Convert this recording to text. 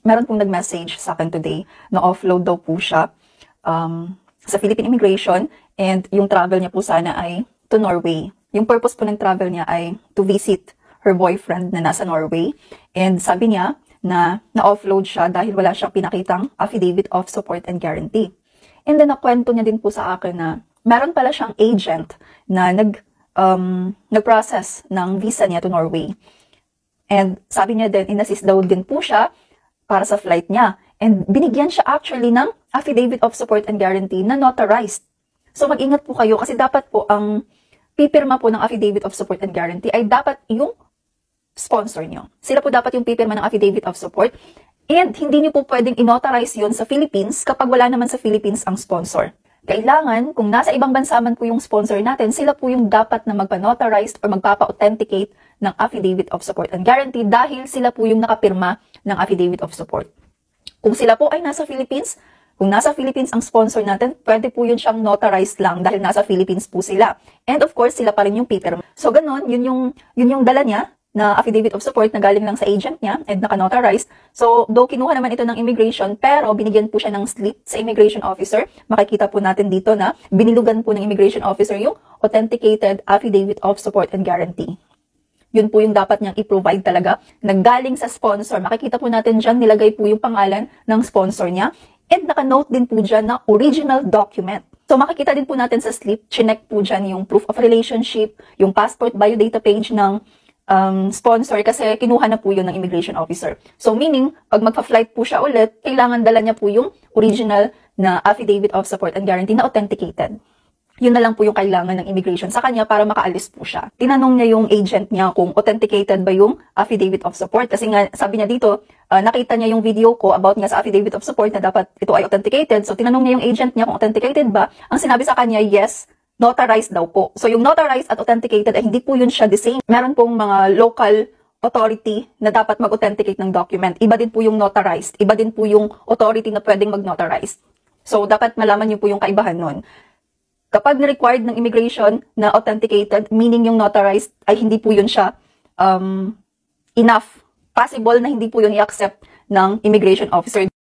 meron pong nag-message sa akin today na offload daw po siya sa Philippine Immigration and yung travel niya po sana ay to Norway. Yung purpose po ng travel niya ay to visit her boyfriend na nasa Norway. And sabi niya na na-offload siya dahil wala siyang pinakitang affidavit of support and guarantee. And then nakwento niya din po sa akin na meron pala siyang agent na nag-process ng visa niya to Norway. And sabi niya din, inassist daw din po siya para sa flight niya. And binigyan siya actually ng affidavit of support and guarantee na notarized. So mag-ingat po kayo kasi dapat po ang pipirma po ng affidavit of support and guarantee ay dapat yung sponsor niyo. Sila po dapat yung pipirma ng affidavit of support. And hindi niyo po pwedeng inotarize yun sa Philippines kapag wala naman sa Philippines ang sponsor. Kailangan, kung nasa ibang bansa man po yung sponsor natin, sila po yung dapat na magpa-notarize or magpapa-authenticate ng affidavit of support and guarantee dahil sila po yung nakapirma ng affidavit of support. Kung sila po ay nasa Philippines, kung nasa Philippines ang sponsor natin, pwede po yun siyang notarized lang dahil nasa Philippines po sila. And of course, sila pa rin yung pipirma. So ganun, yun yung dala niya na affidavit of support na galing lang sa agent niya and naka-notarized. So, though kinuha naman ito ng immigration, pero binigyan po siya ng slip sa immigration officer. Makikita po natin dito na binilugan po ng immigration officer yung authenticated affidavit of support and guarantee. Yun po yung dapat niyang i-provide talaga na galing sa sponsor. Makikita po natin dyan, nilagay po yung pangalan ng sponsor niya. And naka-note din po dyan na original document. So, makikita din po natin sa slip, chinek po dyan yung proof of relationship, yung passport biodata page ng sponsor kasi kinuha na po yun ng immigration officer. So, meaning, pag magpa-flight po siya ulit, kailangan dala niya po yung original na affidavit of support and guarantee na authenticated. Yun na lang po yung kailangan ng immigration sa kanya para makaalis po siya. Tinanong niya yung agent niya kung authenticated ba yung affidavit of support. Kasi nga, sabi niya dito, nakita niya yung video ko about nga sa affidavit of support na dapat ito ay authenticated. So, tinanong niya yung agent niya kung authenticated ba. Ang sinabi sa kanya, yes, notarized daw po. So, yung notarized at authenticated ay hindi po yun siya the same. Meron pong mga local authority na dapat mag-authenticate ng document. Iba din po yung notarized. Iba din po yung authority na pwedeng mag-notarize. So, dapat malaman niyo po yung kaibahan nun. Kapag required ng immigration na authenticated, meaning yung notarized, ay hindi po yun siya enough. Possible na hindi po yun i-accept ng immigration officer.